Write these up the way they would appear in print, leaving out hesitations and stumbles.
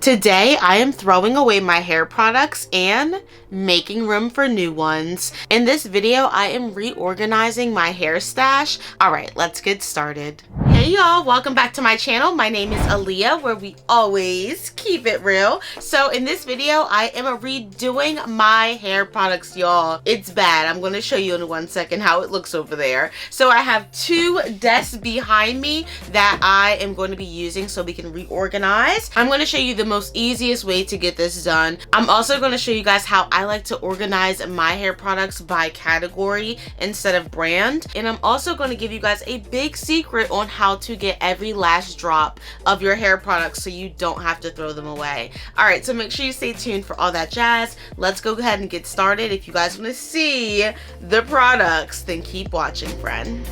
Today I am throwing away my hair products and making room for new ones. In this video I am reorganizing my hair stash. Alright, let's get started. Hey y'all, welcome back to my channel. My name is Aaliyah, where we always keep it real. So in this video I am redoing my hair products, y'all. It's bad. I'm going to show you in 1 second how it looks over there. So I have two desks behind me that I am going to be using so we can reorganize. I'm going to show you the most easiest way to get this done. I'm also going to show you guys how I like to organize my hair products by category instead of brand. And I'm also going to give you guys a big secret on how to get every last drop of your hair products so you don't have to throw them away. Alright, so make sure you stay tuned for all that jazz. Let's go ahead and get started. If you guys want to see the products, then keep watching, friend.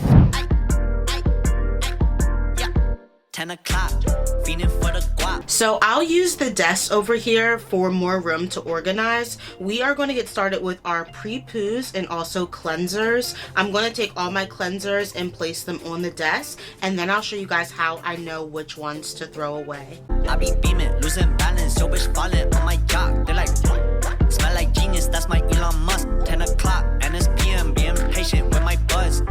10 o'clock, feeding for the guap. So I'll use the desk over here for more room to organize. We are going to get started with our pre-poos and also cleansers. I'm going to take all my cleansers and place them on the desk, and then I'll show you guys how I know which ones to throw away. I be beaming, losing balance, yo bitch falling on my yacht. They're like, smell like genius, that's my Elon Musk. 10 o'clock, and it's PM, being patient with my buzz.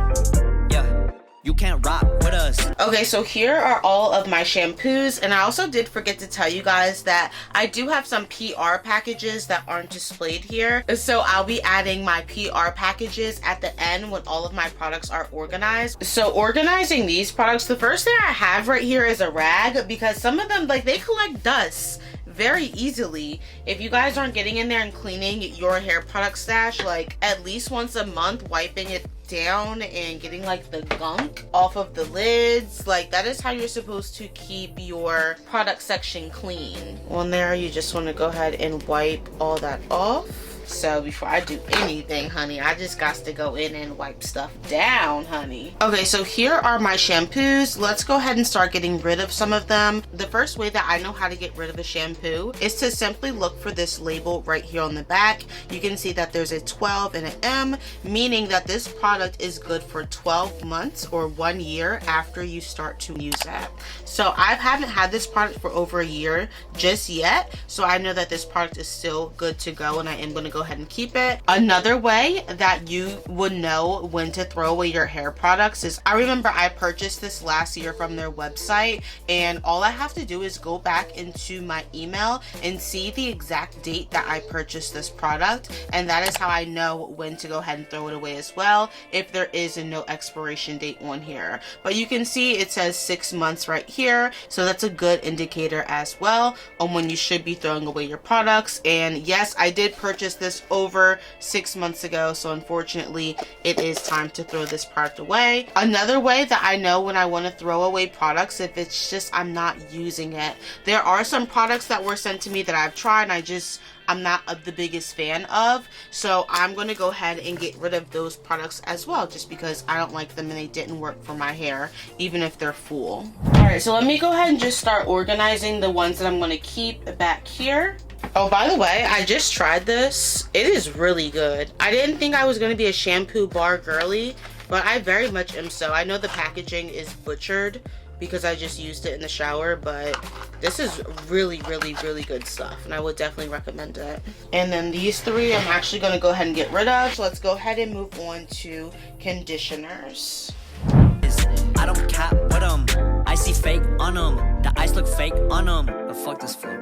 Yeah, you can't rock with us. Okay, so here are all of my shampoos, and I also did forget to tell you guys that I do have some PR packages that aren't displayed here. So I'll be adding my PR packages at the end when all of my products are organized. So organizing these products, the first thing I have right here is a rag, because some of them, like, they collect dust very easily. If you guys aren't getting in there and cleaning your hair product stash like at least once a month, wiping it down and getting like the gunk off of the lids, like that is how you're supposed to keep your product section clean. On there, you just want to go ahead and wipe all that off. So before I do anything, honey, I just got to go in and wipe stuff down, honey. Okay, so here are my shampoos. Let's go ahead and start getting rid of some of them. The first way that I know how to get rid of a shampoo is to simply look for this label right here on the back. You can see that there's a 12 and an M, meaning that this product is good for 12 months or 1 year after you start to use that. So I haven't had this product for over a year just yet, so I know that this product is still good to go, and I am going to go ahead and keep it. Another way that you would know when to throw away your hair products is, I remember I purchased this last year from their website, and all I have to do is go back into my email and see the exact date that I purchased this product, and that is how I know when to go ahead and throw it away as well, if there is a no expiration date on here. But you can see it says 6 months right here, so that's a good indicator as well on when you should be throwing away your products. And yes, I did purchase this over 6 months ago, so unfortunately it is time to throw this product away. Another way that I know when I want to throw away products, if it's just I'm not using it. There are some products that were sent to me that I've tried and I'm not the biggest fan of, so I'm going to go ahead and get rid of those products as well, just because I don't like them and they didn't work for my hair, even if they're full. Alright, so let me go ahead and just start organizing the ones that I'm going to keep back here. Oh, by the way, I just tried this. It is really good. I didn't think I was going to be a shampoo bar girly, but I very much am so. I know the packaging is butchered because I just used it in the shower, but this is really good stuff, and I would definitely recommend it. And then these three I'm actually going to go ahead and get rid of, so let's go ahead and move on to conditioners. I don't cap with them. I see fake on them. The eyes look fake on them. The fuck this flow.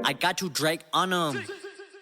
I got you Drake on them.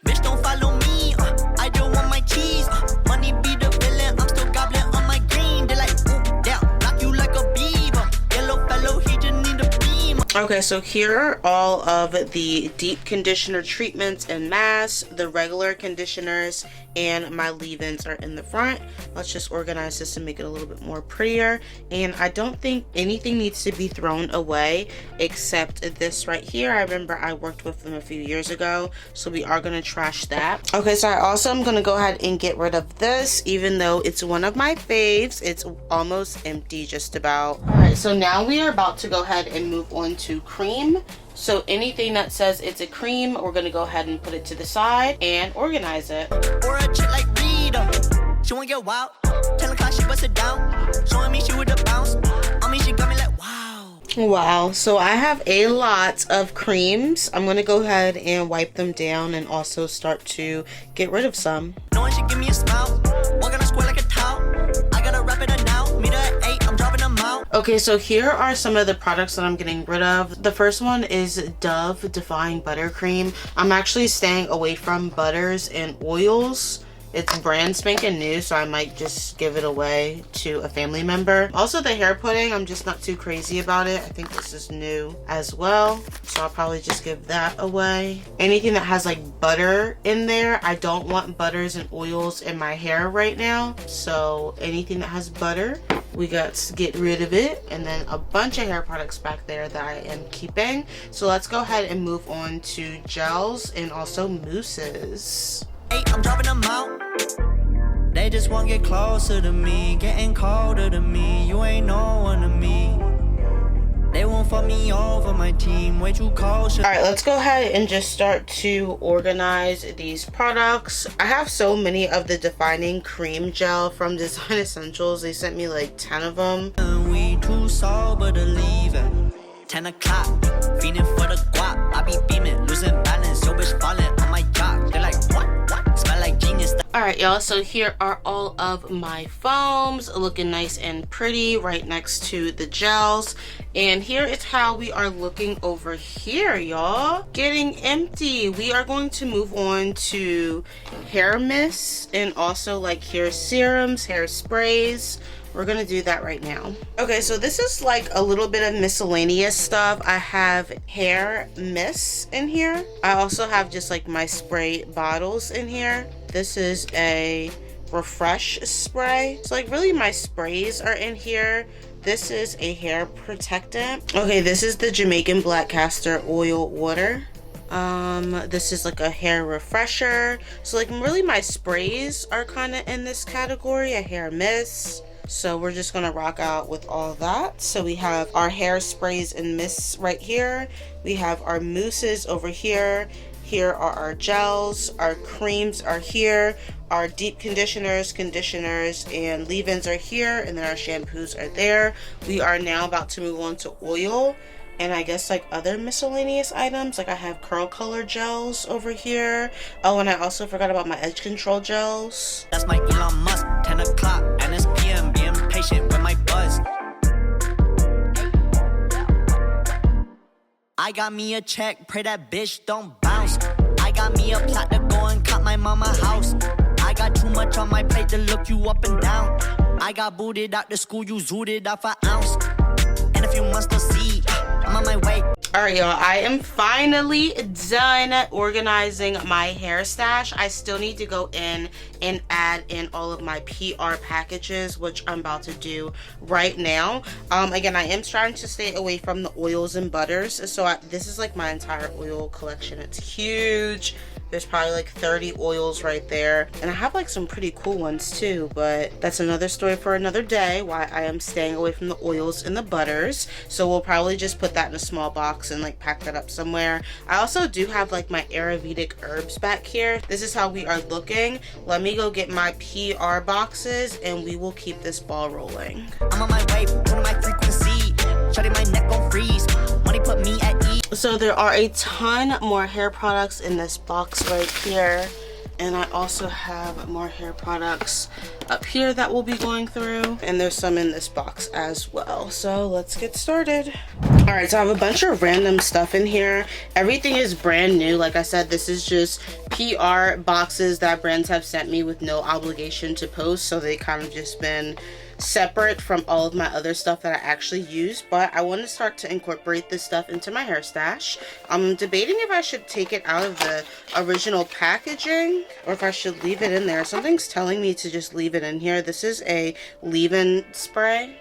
Bitch, don't follow me. I don't want my cheese. Money be the villain. I'm still gobbling on my green. They like, ooh, down, knock you like a beaver. Yellow fellow, he just need a beam. Okay, so here are all of the deep conditioner treatments and masks. The regular conditioners and my leave-ins are in the front. Let's just organize this and make it a little bit more prettier. And I don't think anything needs to be thrown away except this right here. I remember I worked with them a few years ago, so we are gonna trash that. Okay, so I also am gonna go ahead and get rid of this, even though it's one of my faves. It's almost empty just about. All right, so now we are about to go ahead and move on to cream. So anything that says it's a cream, we're gonna go ahead and put it to the side and organize it. Or a chick like Rita. She wanna get wild. Tell her she bust it down. Showing me she with a bounce. I mean, she got me like, wow. Wow, so I have a lot of creams. I'm gonna go ahead and wipe them down and also start to get rid of some. No one should give me a smile. Walk on a square like a towel. I gotta wrap it up now. Meet her at 8, I'm dropping them out. Okay, so here are some of the products that I'm getting rid of. The first one is Dove Defying Buttercream. I'm actually staying away from butters and oils. It's brand spanking new, so I might just give it away to a family member. Also, the hair pudding, I'm just not too crazy about it. I think this is new as well, so I'll probably just give that away. Anything that has like butter in there, I don't want butters and oils in my hair right now. So anything that has butter, we got to get rid of it. And then a bunch of hair products back there that I am keeping. So let's go ahead and move on to gels and also mousses. Hey, I'm dropping them out. They just won't get closer to me, getting colder to me. You ain't no one to me. They won't fuck me over, my team way too cautious. All right, let's go ahead and just start to organize these products. I have so many of the defining cream gel from Design Essentials. They sent me like 10 of them. We too sober to leave at 10 o'clock. Feeling for the guap. I be beaming, losing balance. Yo bitch falling on my jock. They're like, what? Smell like genius. All right, y'all, so here are all of my foams looking nice and pretty right next to the gels. And here is how we are looking over here, y'all. Getting empty. We are going to move on to hair mists and also like hair serums, hair sprays. We're gonna do that right now. Okay, so this is like a little bit of miscellaneous stuff. I have hair mists in here. I also have just like my spray bottles in here. This is a refresh spray. So like really my sprays are in here. This is a hair protectant. Okay, this is the Jamaican Black Castor Oil Water. This is like a hair refresher. So like really my sprays are kind of in this category, a hair mist. So we're just gonna rock out with all that. So we have our hair sprays and mists right here. We have our mousses over here. Here are our gels. Our creams are here. Our deep conditioners, and leave-ins are here. And then our shampoos are there. We are now about to move on to oil. And I guess like other miscellaneous items, like I have curl color gels over here. Oh, and I also forgot about my edge control gels. That's my Elon Musk, 10 o'clock, and it's PM, being patient with my buzz. I got me a check, pray that bitch don't bounce. I got me a plot to go and cut my mama house. I got too much on my plate to look you up and down. I got booted out the school, you zooted off an ounce. And if you must see, I'm on my way. All right, y'all, I am finally done organizing my hair stash. I still need to go in and add in all of my PR packages, which I'm about to do right now. Again, I am trying to stay away from the oils and butters. So this is like my entire oil collection. It's huge. There's probably like 30 oils right there. And I have like some pretty cool ones too, but that's another story for another day, why I am staying away from the oils and the butters. So we'll probably just put that in a small box and like pack that up somewhere. I also do have like my Ayurvedic herbs back here. This is how we are looking. Let me go get my PR boxes and we will keep this ball rolling. I'm on my way to my frequency. Shutting my neck gon' freeze. Money put me at ease. So there are a ton more hair products in this box right here. And I also have more hair products up here that we'll be going through. And there's some in this box as well. So let's get started. All right, so I have a bunch of random stuff in here. Everything is brand new. Like I said, this is just PR boxes that brands have sent me with no obligation to post. So they kind of just been separate from all of my other stuff that I actually use, but I want to start to incorporate this stuff into my hair stash. I'm debating if I should take it out of the original packaging or if I should leave it in there. Something's telling me to just leave it in here. This is a leave-in spray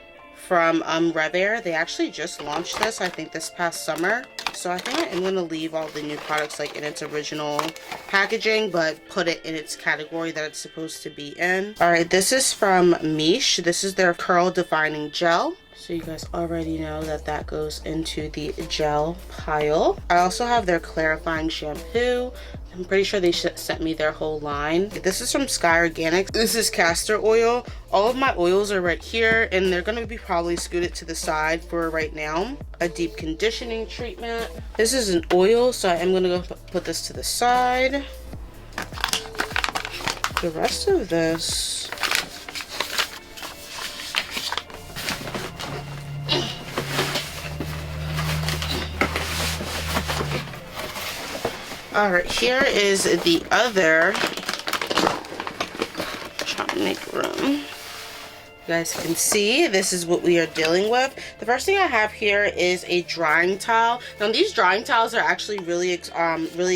from Reorganized. They actually just launched this, I think this past summer. So I think I'm gonna leave all the new products like in its original packaging, but put it in its category that it's supposed to be in. All right, this is from Miche. This is their curl defining gel. So you guys already know that that goes into the gel pile. I also have their clarifying shampoo. I'm pretty sure they sent me their whole line. This is from Sky Organics. This is castor oil. All of my oils are right here, and they're gonna be probably scooted to the side for right now. A deep conditioning treatment. This is an oil, so I am gonna go put this to the side. The rest of this, all right, here is the other. Trying to make room. You guys can see this is what we are dealing with. The first thing I have here is a drying towel. Now these drying towels are actually really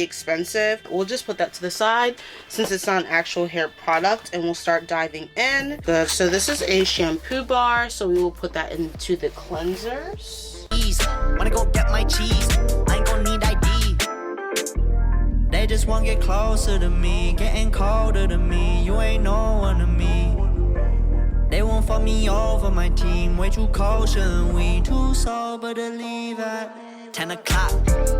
expensive. We'll just put that to the side since it's not an actual hair product, and we'll start diving in. Good. So this is a shampoo bar, so we will put that into the cleansers. Wanna go get my cheese? I ain't gonna need ID. They just wanna get closer to me, getting colder to me. You ain't no one to me. They won't fuck me over, my team. Way too kosher and we too sober to leave at 10 o'clock.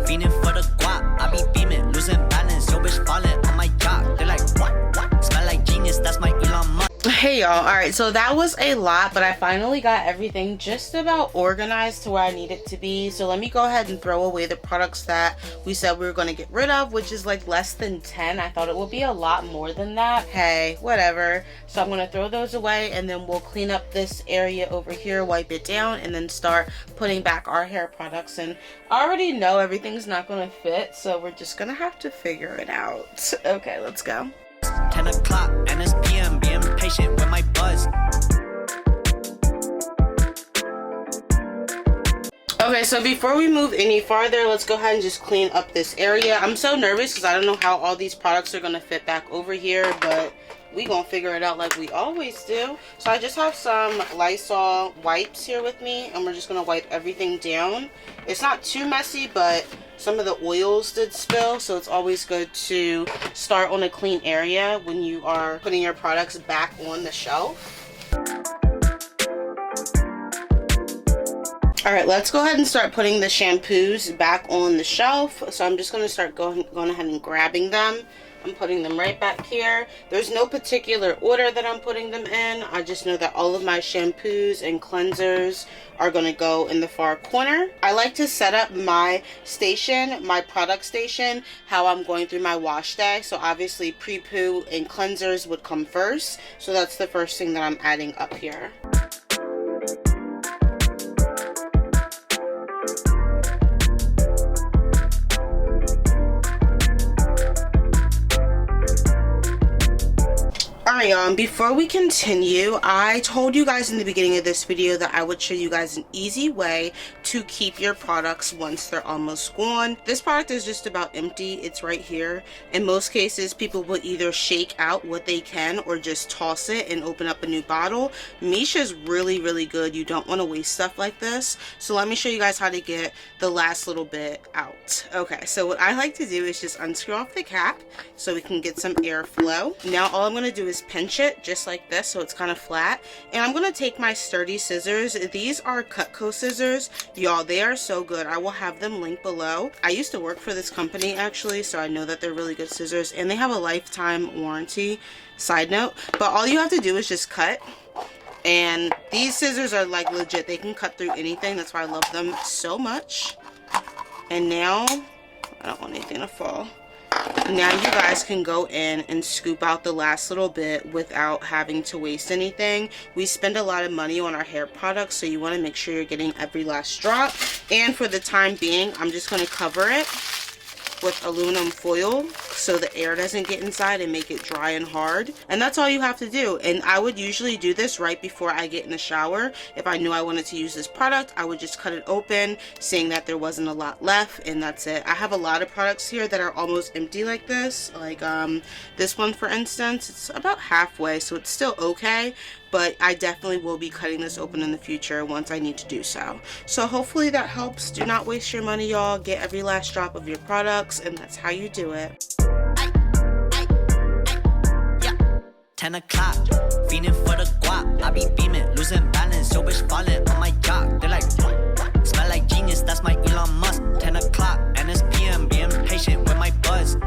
Feeling for the guap. I be beaming, losing balance. Yo bitch falling on my job. They're like, what? Smell like genius, that's my Elon Musk. Hey y'all, alright, so that was a lot, but I finally got everything just about organized to where I need it to be. So let me go ahead and throw away the products that we said we were going to get rid of, which is like less than 10. I thought it would be a lot more than that. Hey, whatever. So I'm going to throw those away, and then we'll clean up this area over here, wipe it down, and then start putting back our hair products. And I already know everything's not going to fit, so we're just going to have to figure it out. Okay, let's go. 10 o'clock and it's PM, being patient with my buzz. Okay, so before we move any farther, let's go ahead and just clean up this area. I'm so nervous because I don't know how all these products are going to fit back over here, but we gonna figure it out like we always do. So I just have some Lysol wipes here with me, and we're just gonna wipe everything down. It's not too messy, but some of the oils did spill, so it's always good to start on a clean area when you are putting your products back on the shelf. All right, let's go ahead and start putting the shampoos back on the shelf. So I'm just gonna start going ahead and grabbing them. I'm putting them right back here. There's no particular order that I'm putting them in. I just know that all of my shampoos and cleansers are gonna go in the far corner. I like to set up my station, my product station, how I'm going through my wash day. So obviously pre-poo and cleansers would come first. So that's the first thing that I'm adding up here. Alright y'all, before we continue, I told you guys in the beginning of this video that I would show you guys an easy way to keep your products once they're almost gone. This product is just about empty. It's right here. In most cases, people will either shake out what they can or just toss it and open up a new bottle. Misha's really good. You don't want to waste stuff like this. So let me show you guys how to get the last little bit out. Okay, so what I like to do is just unscrew off the cap so we can get some airflow. Now all I'm going to do is pinch it just like this so it's kind of flat, and I'm going to take my sturdy scissors. These are Cutco scissors, y'all. They are so good. I will have them linked below. I used to work for this company actually, so I know that they're really good scissors, and they have a lifetime warranty, side note. But all you have to do is just cut, and these scissors are like legit. They can cut through anything. That's why I love them so much. And now I don't want anything to fall. Now you guys can go in and scoop out the last little bit without having to waste anything. We spend a lot of money on our hair products, so you want to make sure you're getting every last drop. And for the time being, I'm just going to cover it with aluminum foil so the air doesn't get inside and make it dry and hard. And that's all you have to do. And I would usually do this right before I get in the shower. If I knew I wanted to use this product, I would just cut it open, seeing that there wasn't a lot left, and that's it. I have a lot of products here that are almost empty like this. Like this one, for instance, it's about halfway, so it's still okay. But I definitely will be cutting this open in the future once I need to do so. So hopefully that helps. Do not waste your money, y'all. Get every last drop of your products, and that's how you do it. 10 o'clock. Feeling for the guap. I be beaming, losing balance. Yo, bitch falling on my yacht. They're like, smell like genius, that's my Elon Musk. 10 o'clock, and it's PM, being patient with my buzz.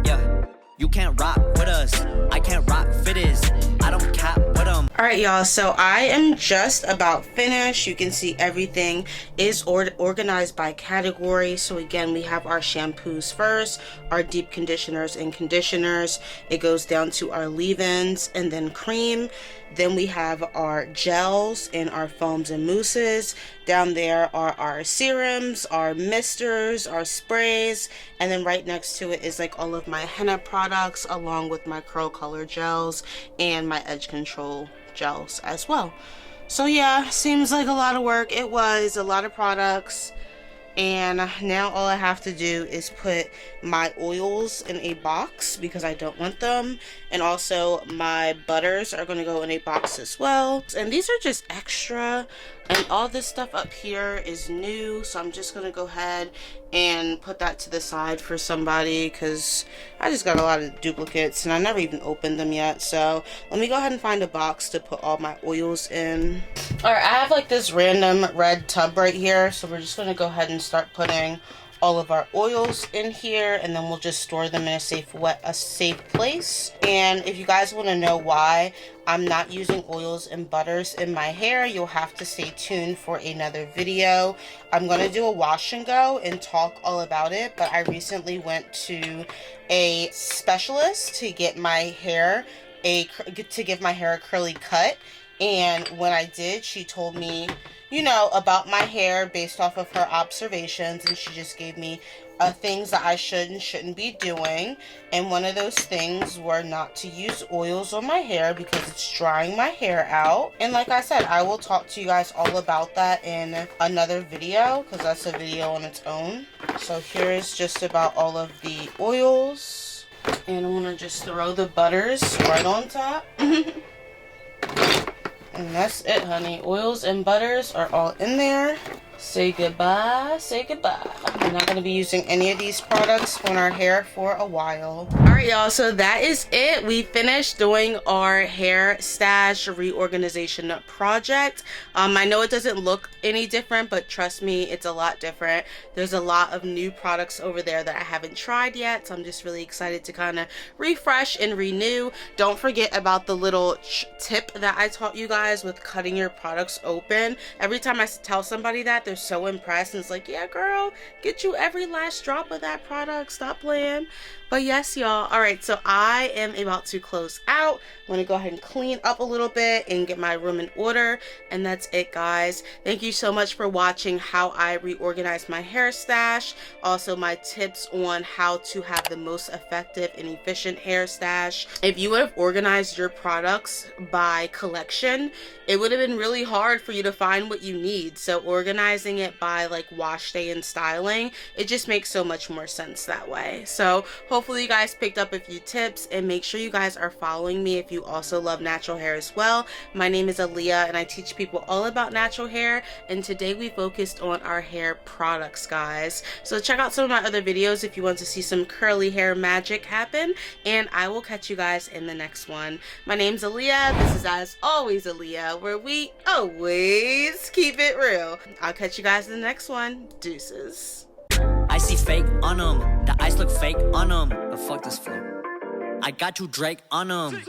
Yeah, you can't rock with us. I can't rock fitters. I don't cap with them. Alright y'all, so I am just about finished. You can see everything is organized by category. So again, we have our shampoos first, our deep conditioners and conditioners. It goes down to our leave-ins and then cream. Then we have our gels and our foams and mousses. Down there are our serums, our misters, our sprays, and then right next to it is like all of my henna products along with my curl color gels and my edge control gels as well. So yeah, seems like a lot of work. It was a lot of products. And now all I have to do is put my oils in a box because I don't want them. And also my butters are going to go in a box as well. And these are just extra. And all this stuff up here is new. So I'm just going to go ahead and put that to the side for somebody because I just got a lot of duplicates and I never even opened them yet. So let me go ahead and find a box to put all my oils in. Alright, I have like this random red tub right here. So we're just going to go ahead and start putting all of our oils in here, and then we'll just store them in a safe place. And if you guys want to know why I'm not using oils and butters in my hair, you'll have to stay tuned for another video. I'm going to do a wash and go and talk all about it, but I recently went to a specialist to get my hair give my hair a curly cut. And when I did, she told me, you know, about my hair based off of her observations, and she just gave me things that I should and shouldn't be doing. And one of those things were not to use oils on my hair because it's drying my hair out. And like I said, I will talk to you guys all about that in another video because that's a video on its own. So here's just about all of the oils, and I'm gonna just throw the butters right on top. And that's it, honey. Oils and butters are all in there. Say goodbye, say goodbye. I'm not going to be using any of these products on our hair for a while. Alright y'all, so that is it. We finished doing our hair stash reorganization project. I know it doesn't look any different, but trust me, it's a lot different. There's a lot of new products over there that I haven't tried yet, so I'm just really excited to kind of refresh and renew. Don't forget about the little tip that I taught you guys with cutting your products open. Every time I tell somebody that, they're so impressed and it's like, yeah girl, get you every last drop of that product, stop playing. But yes y'all, alright, so I am about to close out. I'm gonna go ahead and clean up a little bit and get my room in order, and that's it guys. Thank you so much for watching how I reorganized my hair stash, also my tips on how to have the most effective and efficient hair stash. If you would have organized your products by collection, it would have been really hard for you to find what you need. So organizing it by like wash day and styling, it just makes so much more sense that way. So hopefully you guys picked up a few tips, and make sure you guys are following me if you also love natural hair as well. My name is Aaliyah and I teach people all about natural hair, and today we focused on our hair products guys. So check out some of my other videos if you want to see some curly hair magic happen, and I will catch you guys in the next one. My name's Aaliyah. This is As Always Aaliyah, where we always keep it real. I'll catch you guys in the next one. Deuces. I see fake on them. The eyes look fake on them. But fuck this flow. I got you Drake on them.